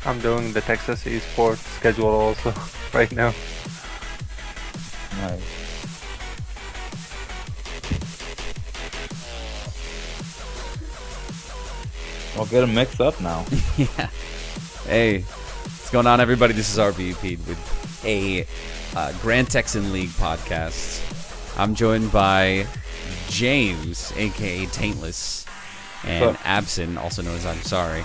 I'm doing the Texas esports schedule also right now. Nice. I'll get them mixed up now. Yeah. Hey, what's going on, everybody? This is RBP with a Grand Texan League podcast. I'm joined by James, aka Taintless, and Absan, also known as I'm Sorry.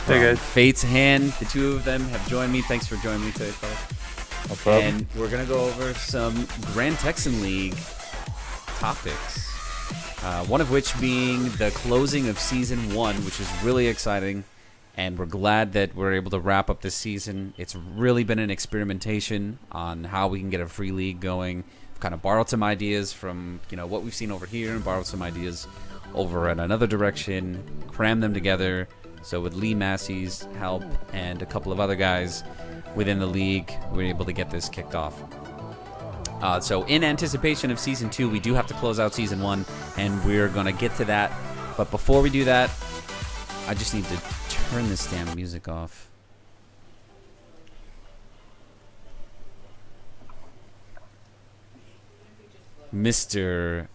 Hey guys. Fate's Hand. The two of them have joined me. Thanks for joining me today, folks. No problem. And we're gonna go over some Grand Texan League topics. One of which being the closing of Season 1, which is really exciting. And we're glad that we're able to wrap up this season. It's really been an experimentation on how we can get a free league going. We've kind of borrowed some ideas from what we've seen over here and borrowed some ideas over in another direction, crammed them together. So with Lee Massey's help and a couple of other guys within the league, we were able to get this kicked off. So in anticipation of Season 2, we do have to close out Season 1, and we're going to get to that. But before we do that, I just need to turn this damn music off. Mr.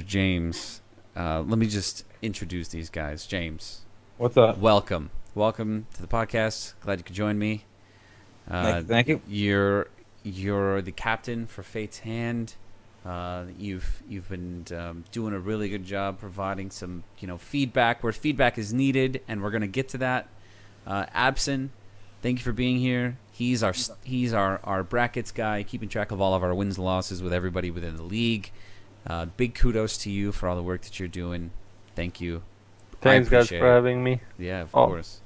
James, let me just introduce these guys. James. What's up? Welcome to the podcast. Glad you could join me. Thank you. You're the captain for Fate's Hand. You've been doing a really good job providing some feedback where feedback is needed, and we're gonna get to that. Absan, thank you for being here. He's our brackets guy, keeping track of all of our wins and losses with everybody within the league. Big kudos to you for all the work that you're doing. Thank you. Thanks guys for having me. Yeah, of course.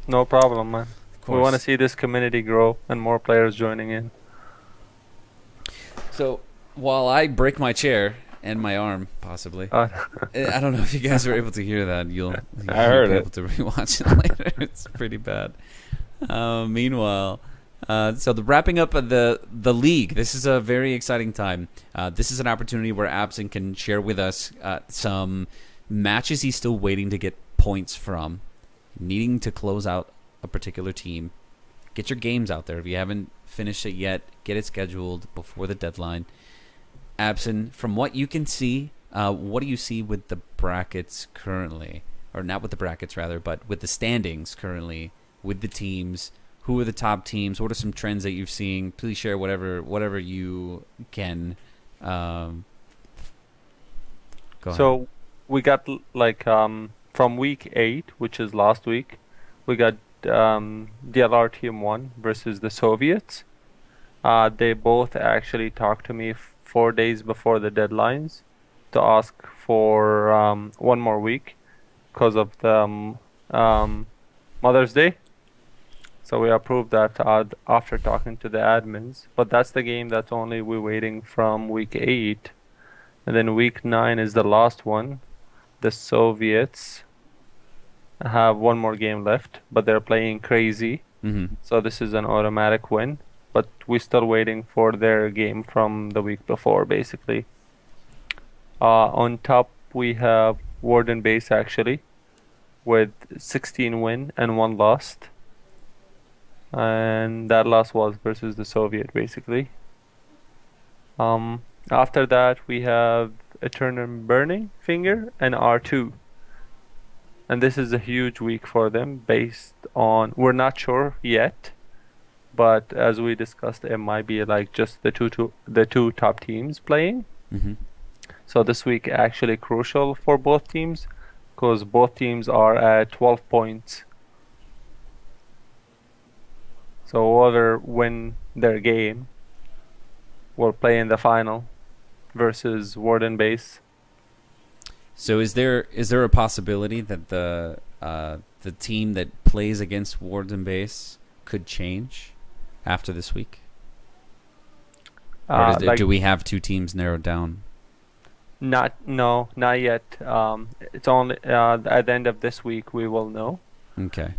No problem, man. Of course. We want to see this community grow and more players joining in. So while I break my chair and my arm, possibly, I don't know if you guys were able to hear that. You'll be able to rewatch it later. It's pretty bad. Meanwhile, so the wrapping up of the league. This is a very exciting time. This is an opportunity where Absan can share with us some matches he's still waiting to get points from, needing to close out a particular team. Get your games out there. If you haven't finished it yet, get it scheduled before the deadline. Absan, from what you can see, what do you see with the brackets currently? Or not with the brackets, rather, but with the standings currently, with the teams. Who are the top teams? What are some trends that you're seeing? Please share whatever you can. Go ahead. So we got from week 8, which is last week, we got DLR Team 1 versus the Soviets. They both actually talked to me 4 days before the deadlines to ask for one more week because of the Mother's Day. So we approved that after talking to the admins. But that's the game that's only we're waiting from week 8. And then week 9 is the last one. The Soviets have one more game left, but they're playing crazy. Mm-hmm. So this is an automatic win. But we're still waiting for their game from the week before, basically. On top, we have Warden Base, actually, with 16 win and 1 lost. And that loss was versus the Soviet, basically. After that, we have Eternal Burning Finger and R2. And this is a huge week for them based on... We're not sure yet. But as we discussed, it might be like just the two top teams playing. Mm-hmm. So this week actually crucial for both teams because both teams are at 12 points. So whoever win their game will play in the final versus Warden Base. So is there a possibility that the team that plays against Warden Base could change after this week? Or do we have 2 teams narrowed down? Not yet. It's only at the end of this week we will know. Okay.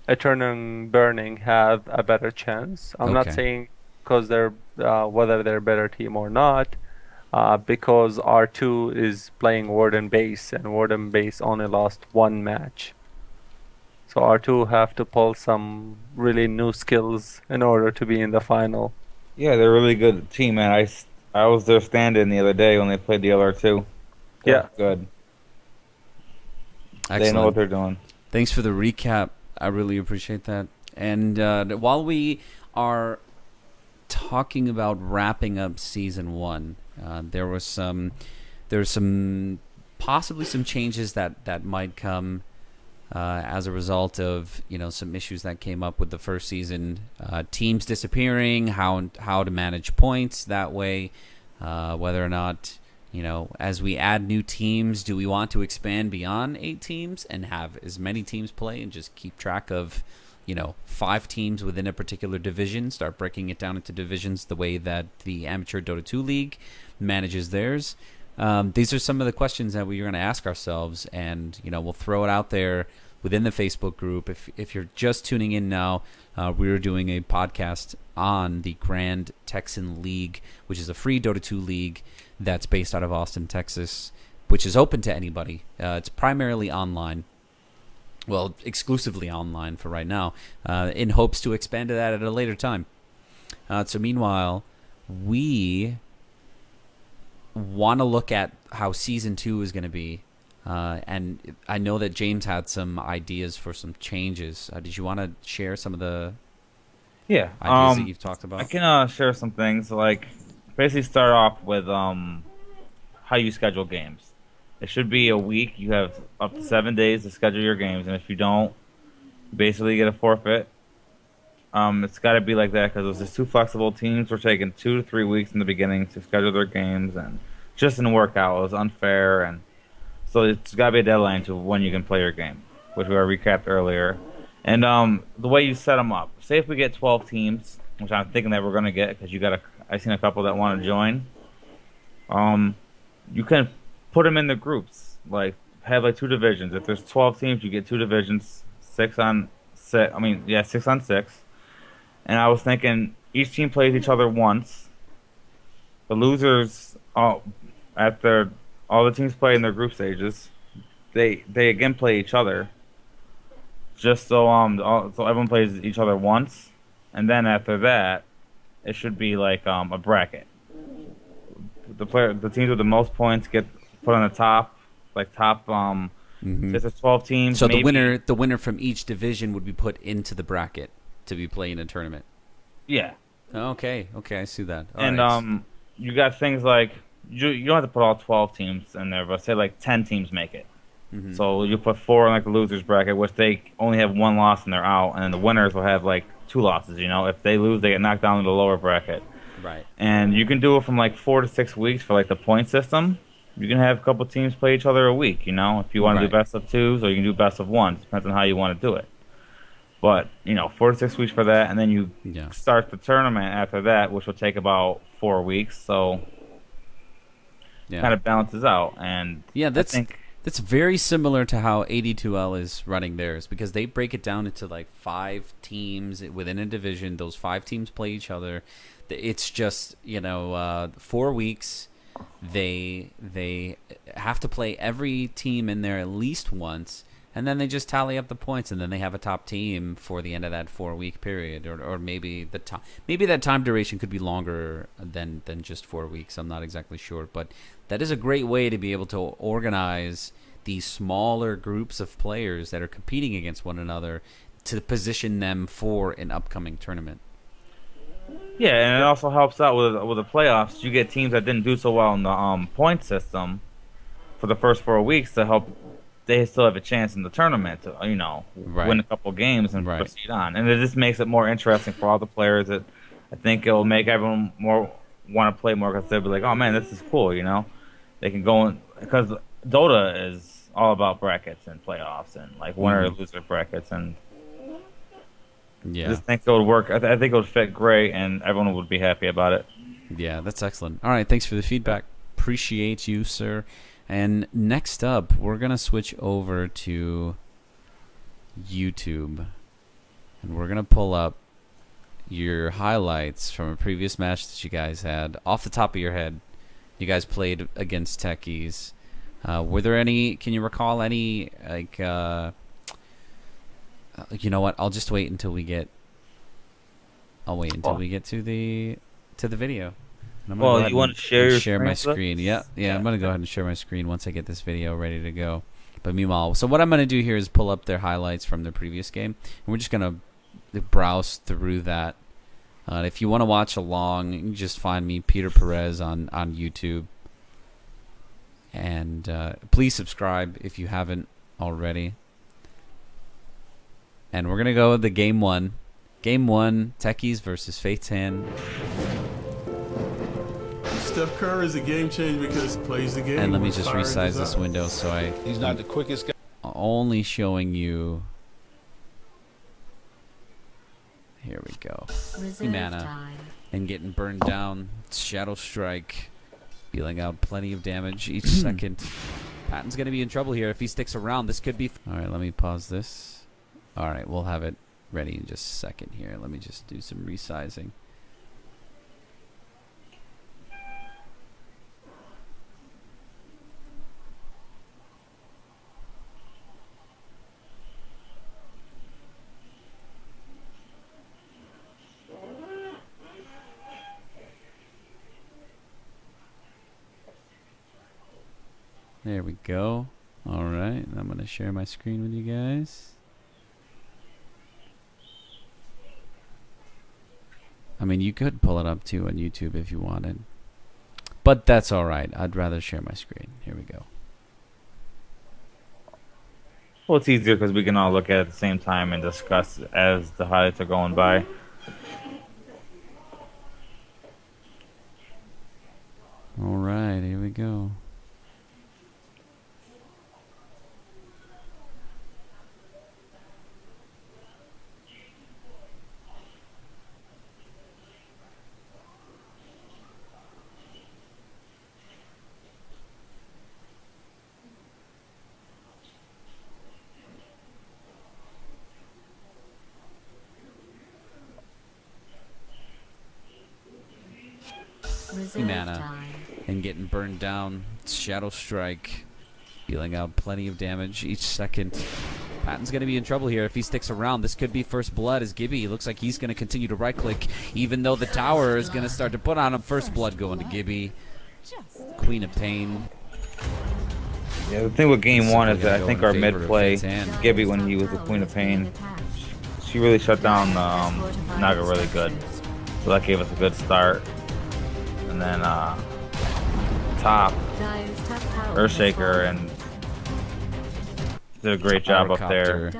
Eternal Burning have a better chance. I'm not saying because they're whether they're a better team or not, because R2 is playing Warden Base, and Warden Base only lost 1 match. So R2 have to pull some really new skills in order to be in the final. Yeah, they're a really good team, man. I was their stand-in the other day when they played the LR2. They're Yeah. good. Excellent. They know what they're doing. Thanks for the recap. I really appreciate that. And while we are talking about wrapping up season 1, there's some possibly some changes that might come as a result of some issues that came up with the first season, teams disappearing, how to manage points that way, whether or not as we add new teams, do we want to expand beyond 8 teams and have as many teams play and just keep track of 5 teams within a particular division, start breaking it down into divisions the way that the Amateur Dota 2 League manages theirs. These are some of the questions that we're going to ask ourselves, and we'll throw it out there within the Facebook group. If you're just tuning in now, we're doing a podcast on the Grand Texan League, which is a free Dota 2 league that's based out of Austin, Texas, which is open to anybody. It's primarily online. Well, exclusively online for right now, in hopes to expand to that at a later time. So meanwhile, we want to look at how season 2 is going to be, and I know that James had some ideas for some changes. Did you want to share some of the ideas that you've talked about? I can share some things, like basically start off with how you schedule games. It should be a week. You have up to 7 days to schedule your games, and if you don't, you basically get a forfeit. It's got to be like that because it was just too flexible. Teams were taking 2 to 3 weeks in the beginning to schedule their games, and just didn't work out. It was unfair, and so it's got to be a deadline to when you can play your game, which we already recapped earlier. And the way you set them up. Say if we get 12 teams, which I'm thinking that we're going to get because I've seen a couple that want to join. You can put them in the groups, like have like 2 divisions. If there's 12 teams, you get 2 divisions, 6 on 6. 6 on 6. And I was thinking each team plays each other once. The losers, after all the teams play in their group stages, they again play each other. Just so so everyone plays each other once, and then after that, it should be like a bracket. The teams with the most points get put on the top, like top. If there's 12 teams, so maybe, the winner from each division would be put into the bracket to be playing a tournament. Yeah. Okay, I see that. All and right. You got things like you don't have to put all 12 teams in there, but say like 10 teams make it. Mm-hmm. So you put 4 in like the losers bracket, which they only have 1 loss and they're out, and then the winners will have like 2 losses. If they lose, they get knocked down to the lower bracket. Right. And you can do it from like 4 to 6 weeks for like the point system. You can have a couple teams play each other a week. If you want to do best of 2s, or you can do best of 1s. Depends on how you want to do it. But 4 to 6 weeks for that, and then you start the tournament after that, which will take about 4 weeks. So kind of balances out. And that's very similar to how 82L is running theirs, because they break it down into like 5 teams within a division. Those 5 teams play each other. It's just 4 weeks. They have to play every team in there at least once, and then they just tally up the points, and then they have a top team for the end of that 4-week period, or maybe that time duration could be longer than just 4 weeks. I'm not exactly sure, but that is a great way to be able to organize these smaller groups of players that are competing against one another to position them for an upcoming tournament. Yeah, and it also helps out with the playoffs. You get teams that didn't do so well in the point system for the first 4 weeks to help. They still have a chance in the tournament to win a couple games and proceed on. And it just makes it more interesting for all the players. I think it will make everyone more want to play more because they'll be like, oh man, this is cool. They can go in because Dota is all about brackets and playoffs and like winner loser brackets, and I just think it would work. I think it would fit great, and everyone would be happy about it. Yeah, that's excellent. All right, thanks for the feedback. Appreciate you, sir. And next up, we're going to switch over to YouTube. And we're going to pull up your highlights from a previous match that you guys had. Off the top of your head, you guys played against Techies. Were there any, can you recall any, like, You know what? I'll just wait until we get. I'll wait until we get to the video. Well, you want to share your share my screen? Yeah. I'm gonna go ahead and share my screen once I get this video ready to go. But meanwhile, so what I'm gonna do here is pull up their highlights from the previous game, and we're just gonna browse through that. If you want to watch along, you can just find me, Peter Perez, on YouTube. And please subscribe if you haven't already. And we're going to go with the Game 1. Game 1, Techies versus Fate's Hand. Steph Curry is a game changer because he plays the game. And let me just resize this window so he's not the quickest guy. Only showing you. Here we go. Mana. Time. And getting burned down. Shadow Strike. Dealing out plenty of damage each second. Patton's going to be in trouble here if he sticks around. This could be... Alright, let me pause this. Alright, we'll have it ready in just a second here. Let me just do some resizing. There we go. Alright, I'm going to share my screen with you guys. I mean, you could pull it up too on YouTube if you wanted. But that's alright. I'd rather share my screen. Here we go. Well, it's easier because we can all look at it at the same time and discuss as the highlights are going by. Alright, here we go. Mana. And getting burned down. Shadow Strike. Dealing out plenty of damage each second. Patton's going to be in trouble here if he sticks around. This could be first blood as Gibby looks like he's going to continue to right click even though the tower is going to start to put on him. First blood going to Gibby. Queen of Pain. Yeah, the thing with Game 1 is that I think our mid play, Gibby, when he was the Queen of Pain, she really shut down Naga really good. So that gave us a good start. And then top Earthshaker and did a great job up there.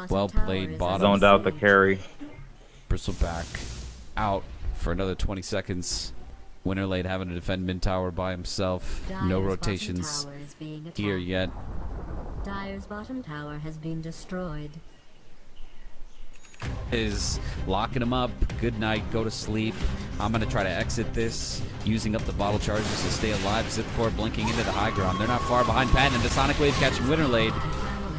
Well played bottom. Zoned out the carry. Bristleback out for another 20 seconds. Winterlade having to defend mid tower by himself. No rotations here yet. Dire's bottom tower has been destroyed. Is locking him up. Good night, go to sleep. I'm going to try to exit this using up the bottle charges to stay alive. Zip4 blinking into the high ground. They're not far behind Patton, and the Sonic Wave catching Winterlade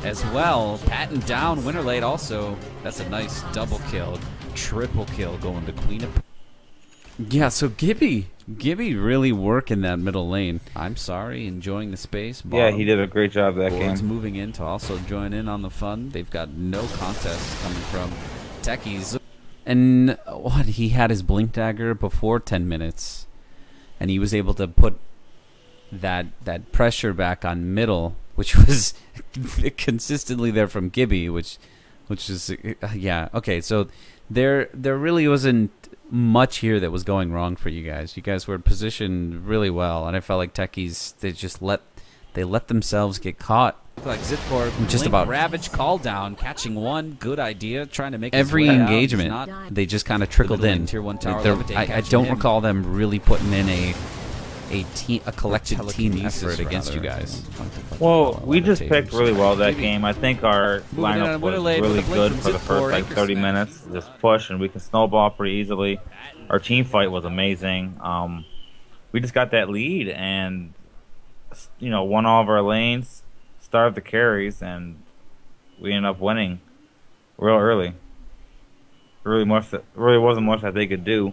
as well. Patton down, Winterlade also. That's a nice double kill. Triple kill going to Queen of... Yeah, so Gibby really working that middle lane. I'm sorry, enjoying the space. Bottom. Yeah, he did a great job that game. Moving in to also join in on the fun. They've got no contest coming from Techies. And what, he had his Blink Dagger before 10 minutes. And he was able to put that pressure back on middle, which was consistently there from Gibby, which is, yeah. Okay, so there really wasn't much here that was going wrong for you guys. You guys were positioned really well, and I felt like Techies, they let themselves get caught. Like Zipcore, just about Ravage call down, catching one good idea, trying to make every engagement. They just kind of trickled in. Tier 1 tower I don't recall them really putting in a collected team effort against you guys. Well, we just picked really well that game. I think our lineup was really good for the first like 30 minutes. Just push and we can snowball pretty easily. Our team fight was amazing. We just got that lead and won all of our lanes, started the carries, and we ended up winning real early. Really wasn't much that they could do.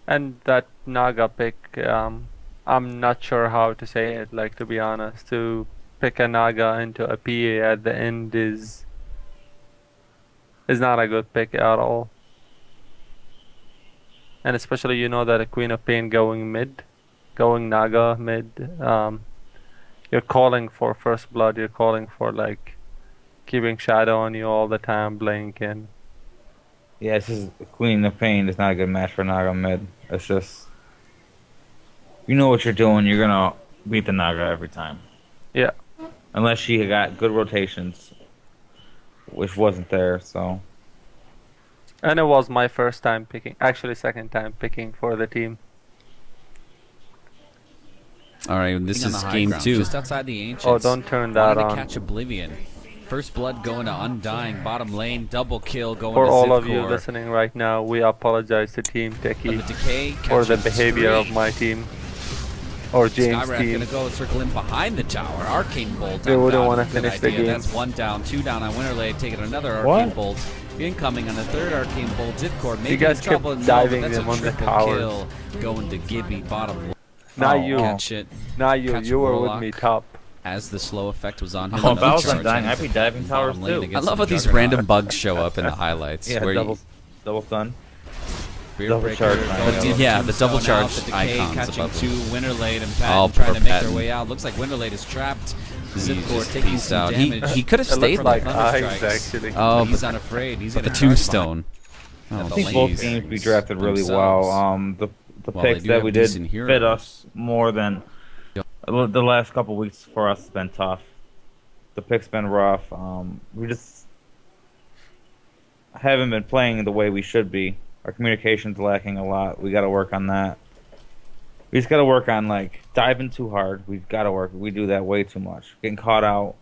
And that Naga pick, I'm not sure how to say it, like, to be honest. To pick a Naga into a PA at the end is is not a good pick at all. And especially you know that a Queen of Pain going Naga mid. You're calling for First Blood. You're calling for like keeping Shadow on you all the time, blinking. Yeah, it's just Queen of Pain is not a good match for Naga mid. It's just you know what you're doing. You're gonna beat the Naga every time. Yeah. Unless she got good rotations, which wasn't there. So. And it was my first time picking, actually second time picking for the team. All right, this is game ground, 2. just outside the Ancients. Oh, don't turn that Wanted on. to catch Oblivion. First Blood going to Undying, bottom lane, double kill going For to all Zivcore. of you listening right now, we apologize to Team Techie The Decay for the catches behavior of 3. my team. Or James' Skywrath team. gonna go circle in behind the tower. Arcane Bolt. They wouldn't want to Good finish the idea. game. That's 1 down, 2 down on Winterlade, taking another What? Arcane Bolt. Incoming on the third Arcane Bolt. Zipcore maybe You guys in trouble. kept No, diving but that's them a on the triple towers. kill going to Gibby bottom lane. Not Oh, you. Catch it. Not you. Catch You were Warlock. with me top. As the slow effect was on him. Oh, if I Another was charge Undying, in I'd be diving towers bottom lane too. I against love the how these Juggernaut. random bugs show up in the highlights. Yeah, where double stun. Spear double breaker charge going icons. to Yeah, the double Tombstone out, charge the Decay icons catching above 2, them. Winterlade and Oh, Patton trying poor to make Patton. their way out. Looks like Winterlade is trapped. He's Zipcore just taking peaced some out. damage. He could have It stayed looked like there. eyes, Thunderstrikes. actually. Oh, He's but, unafraid. He's but the gonna charge tombstone. At Oh, the I think lane. both jeez. games we drafted really Themselves. well. The Well, they picks do that have we did decent heroes. fit us more than the last couple weeks for us has been tough. The pick's been rough. We just haven't been playing the way we should be. Our communication's lacking a lot. We got to work on that. We just got to work on like diving too hard. We've got to work. We do that way too much. Getting caught out.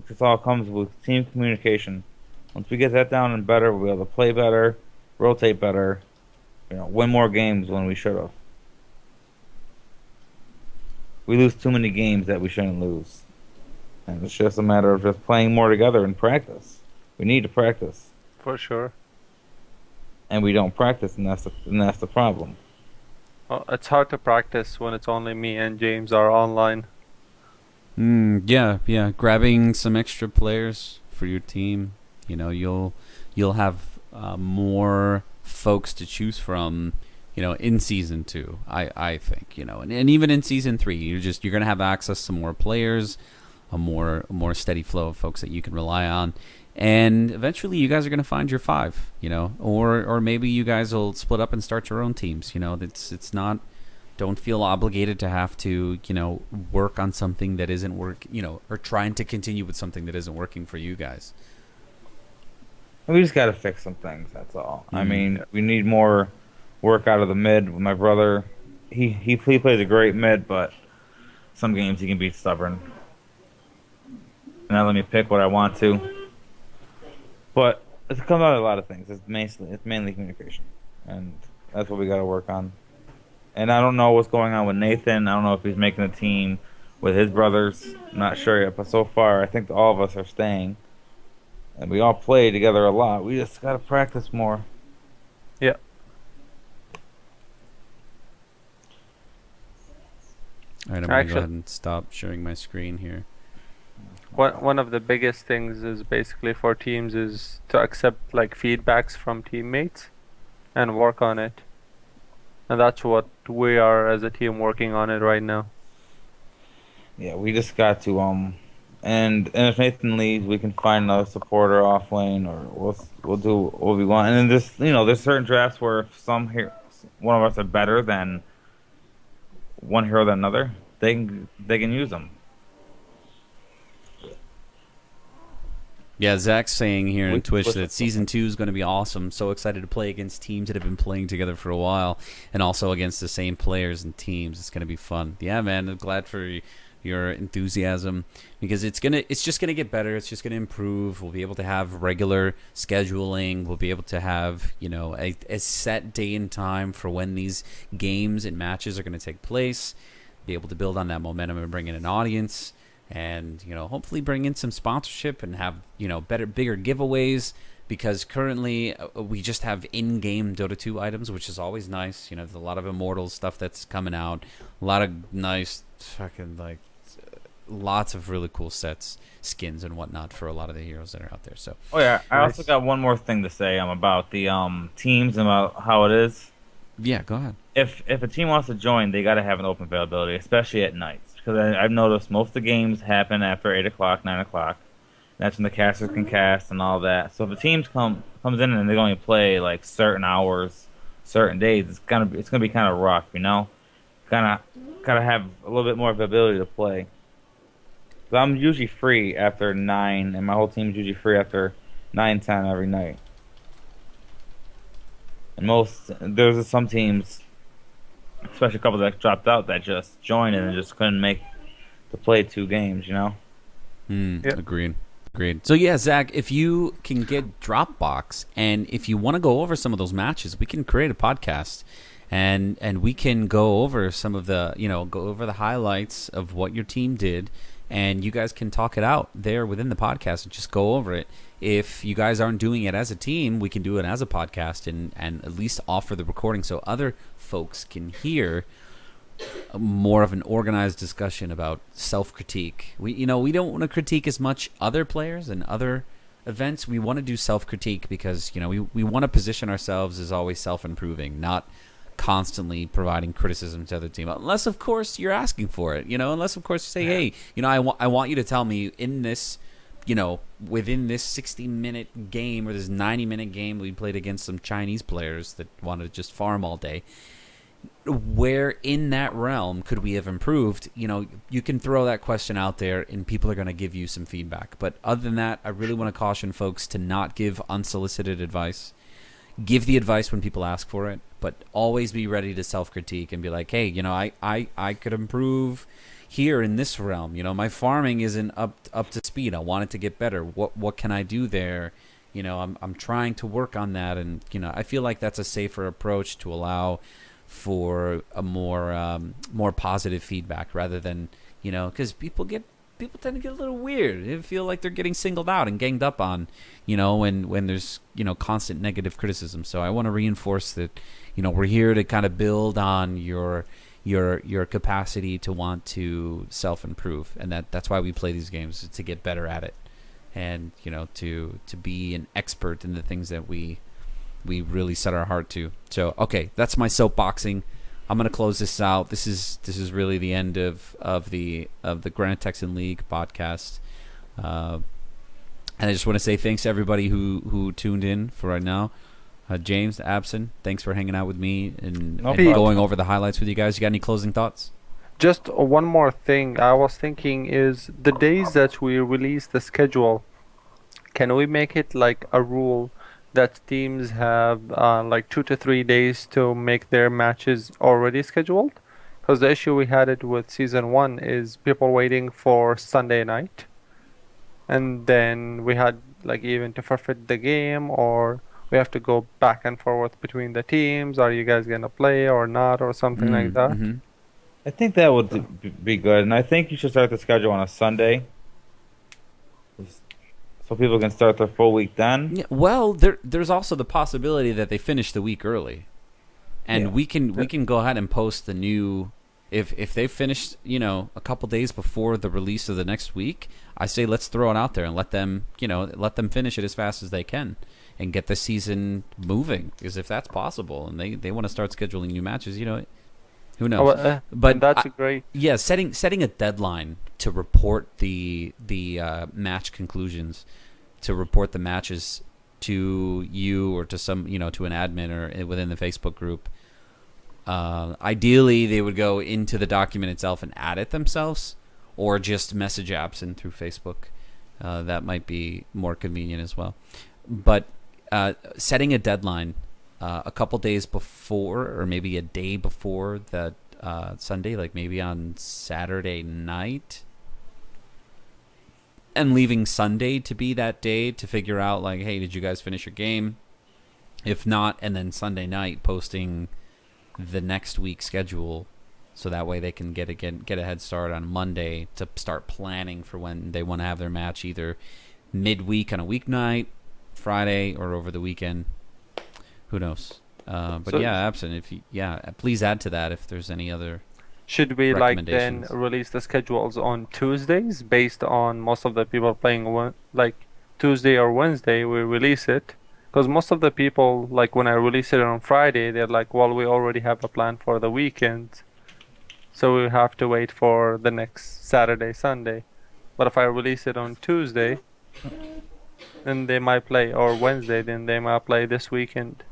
It all comes with team communication. Once we get that down and better, we'll be able to play better, rotate better, win more games when we should have. We lose too many games that we shouldn't lose. And it's just a matter of just playing more together and practice. We need to practice. For sure. And we don't practice, and that's the problem. Well, it's hard to practice when it's only me and James are online. Yeah. Grabbing some extra players for your team. You'll have more folks to choose from. In season 2, I think. And even in season 3, you're gonna have access to more players, a more steady flow of folks that you can rely on. And eventually, you guys are going to find your 5, or maybe you guys will split up and start your own teams. It's not. Don't feel obligated to have to, work on something that isn't or trying to continue with something that isn't working for you guys. We just got to fix some things. That's all. I mean, we need more work out of the mid. My brother, he plays a great mid, but some games he can be stubborn. And not let me pick what I want to. But it's come out of a lot of things. It's mainly communication, and that's what we got to work on. And I don't know what's going on with Nathan. I don't know if he's making a team with his brothers. I'm not sure yet. But so far, I think all of us are staying, and we all play together a lot. We just got to practice more. Yeah. All right, I'm going to go ahead and stop sharing my screen here. One of the biggest things is basically for teams is to accept like feedbacks from teammates and work on it. And that's what we are as a team working on it right now. Yeah, we just got to and if Nathan leaves, we can find another supporter off lane, or we'll do what we want. And then there's certain drafts where if one of us are better than one hero than another, they can use them. Yeah, Zach's saying here on Twitch what's that up? Season 2 is going to be awesome. So excited to play against teams that have been playing together for a while, and also against the same players and teams. It's going to be fun. Yeah, man, I'm glad for your enthusiasm, because it's just gonna get better. It's just gonna improve. We'll be able to have regular scheduling. We'll be able to have a set day and time for when these games and matches are going to take place. Be able to build on that momentum and bring in an audience. And hopefully bring in some sponsorship and have bigger giveaways, because currently we just have in-game Dota 2 items, which is always nice. There's a lot of Immortals stuff that's coming out, a lot of nice fucking lots of really cool sets, skins, and whatnot for a lot of the heroes that are out there. So. Oh yeah, I Nice. also got one more thing to say about the teams and about how it is. Yeah, go ahead. If a team wants to join, they got to have an open availability, especially at nights, because I've noticed most of the games happen after 8 o'clock, 9 o'clock. That's when the casters can cast and all that. So if a team comes in and they're going to play like certain hours, certain days, it's gonna be kind of rough, you know. Gotta have a little bit more availability to play. So I'm usually free after 9, and my whole team's usually free after 9, 10 every night. And there's some teams, especially a couple that dropped out, that just joined and just couldn't make to play 2 games, you know? Yep. Agreed. So yeah, Zach, if you can get Dropbox, and if you want to go over some of those matches, we can create a podcast, and we can go over some of the, go over the highlights of what your team did, and you guys can talk it out there within the podcast and just go over it. If you guys aren't doing it as a team, we can do it as a podcast and at least offer the recording so other folks can hear more of an organized discussion about self-critique. We don't want to critique as much other players and other events. We want to do self-critique because, we want to position ourselves as always self-improving, not constantly providing criticism to other team, unless of course you're asking for it, unless of course you say, hey, I want you to tell me in this, within this 60-minute game or this 90-minute game we played against some Chinese players that wanted to just farm all day, where in that realm could we have improved? You can throw that question out there and people are going to give you some feedback. But other than that, I really want to caution folks to not give unsolicited advice. Give the advice when people ask for it, but always be ready to self-critique and be like, hey, I could improve here in this realm. My farming isn't up to speed. I want it to get better. What can I do there? I'm trying to work on that, and I feel like that's a safer approach to allow for a more positive feedback rather than because people tend to get a little weird. They feel like they're getting singled out and ganged up on, when there's, constant negative criticism. So I want to reinforce that, we're here to kind of build on your capacity to want to self-improve. And that's why we play these games, to get better at it. And, to be an expert in the things that we really set our heart to. So, okay, that's my soapboxing. I'm going to close this out. This is really the end of the Granite Texan League podcast. And I just want to say thanks to everybody who tuned in for right now. James, Absan, thanks for hanging out with me and going over the highlights with you guys. You got any closing thoughts? Just one more thing I was thinking is the days that we release the schedule, can we make it like a rule that teams have like 2 to 3 days to make their matches already scheduled? Because the issue we had it with Season 1 is people waiting for Sunday night. And then we had like even to forfeit the game, or we have to go back and forth between the teams. Are you guys going to play or not, or something like that? Mm-hmm. I think that would be good, and I think you should start the schedule on a Sunday, so people can start their full week then. Yeah, well, there's also the possibility that they finish the week early, and we can go ahead and post the new. If they finished, a couple days before the release of the next week, I say let's throw it out there and let them finish it as fast as they can and get the season moving. Because if that's possible and they want to start scheduling new matches, who knows? But that's great. Yeah, setting a deadline to report the match conclusions, to report the matches to you or to some to an admin or within the Facebook group. Ideally, they would go into the document itself and add it themselves, or just message Absan through Facebook. That might be more convenient as well. But setting a deadline a couple days before, or maybe a day before that Sunday, like maybe on Saturday night, and leaving Sunday to be that day to figure out, like, hey, did you guys finish your game? If not, and then Sunday night posting the next week's schedule, so that way they can get a head start on Monday to start planning for when they want to have their match, either midweek on a weeknight, Friday, or over the weekend. Who knows? But Absan, please add to that if there's any other Should we like then recommendations. release the schedules on Tuesdays based on most of the people playing like Tuesday or Wednesday? We release it because most of the people like when I release it on Friday, they're like, well, we already have a plan for the weekend, so we have to wait for the next Saturday, Sunday. But if I release it on Tuesday, then they might play, or Wednesday, then they might play this weekend.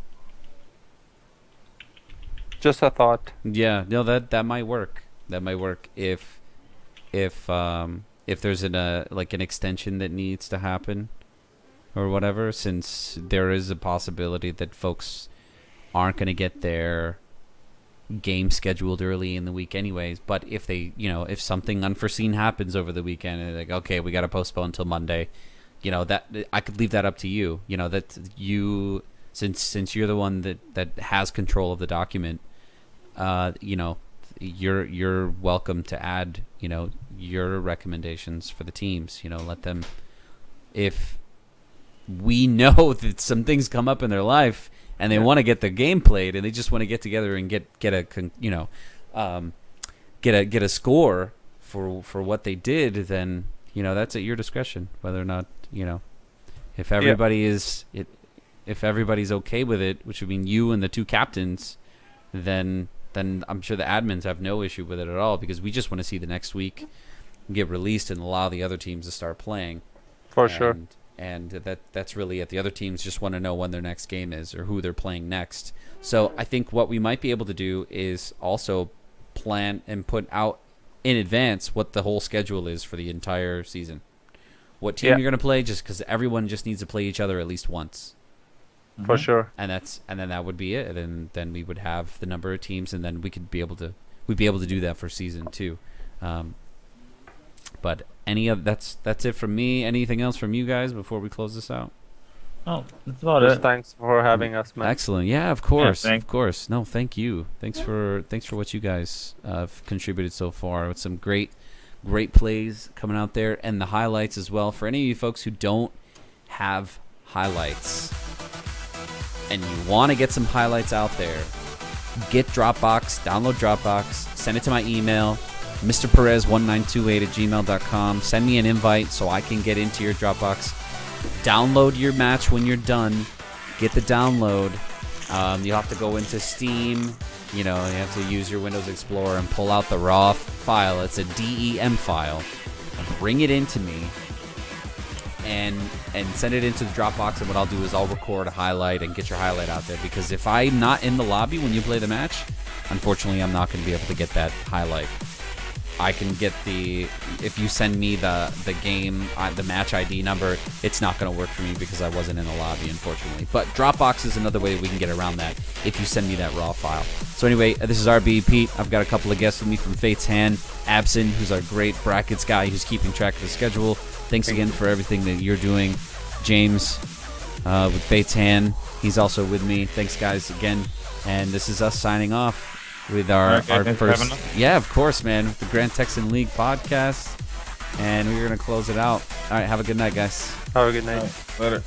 Just a thought. Yeah, no, that might work. That might work if there's an extension that needs to happen or whatever, since there is a possibility that folks aren't going to get their game scheduled early in the week anyways. But if they, if something unforeseen happens over the weekend and they're like, okay, we got to postpone until Monday, that I could leave that up to you. That you, since you're the one that has control of the document, you're welcome to add, your recommendations for the teams. Let them, if we know that some things come up in their life and they want to get the game played and they just want to get together and get a score for what they did, then that's at your discretion whether or not if everybody if everybody's okay with it, which would mean you and the two captains, then I'm sure the admins have no issue with it at all, because we just want to see the next week get released and allow the other teams to start playing. For sure. And that's really it. The other teams just want to know when their next game is or who they're playing next. So I think what we might be able to do is also plan and put out in advance what the whole schedule is for the entire season. What team you're going to play, just because everyone just needs to play each other at least once. For sure. And then that would be it. And then we would have the number of teams, and then we'd be able to do that for season 2. But that's it from me. Anything else from you guys before we close this out? Oh, that's about it. Thanks for having us, man. Excellent. Yeah, of course. Yeah, of course. No, thank you. Thanks for what you guys have contributed so far, with some great plays coming out there, and the highlights as well. For any of you folks who don't have highlights and you want to get some highlights out there, get Dropbox, download Dropbox, send it to my email, mrperez1928@gmail.com. Send me an invite so I can get into your Dropbox. Download your match when you're done. Get the download. You have to go into Steam. You have to use your Windows Explorer and pull out the raw file. It's a DEM file. Bring it into me and send it into the Dropbox. And what I'll do is I'll record a highlight and get your highlight out there. Because if I'm not in the lobby when you play the match, unfortunately, I'm not going to be able to get that highlight. I can get if you send me the game, the match ID number, it's not going to work for me because I wasn't in the lobby, unfortunately. But Dropbox is another way we can get around that if you send me that raw file. So anyway, this is RB Pete. I've got a couple of guests with me from Fate's Hand. Absan, who's our great brackets guy who's keeping track of the schedule. Thanks again for everything that you're doing. James with Fate's Hand, he's also with me. Thanks, guys, again. And this is us signing off with our first, of course, man, with the Grand Texan League podcast, and we're gonna close it out. All right, have a good night, guys. Have a good night. Later.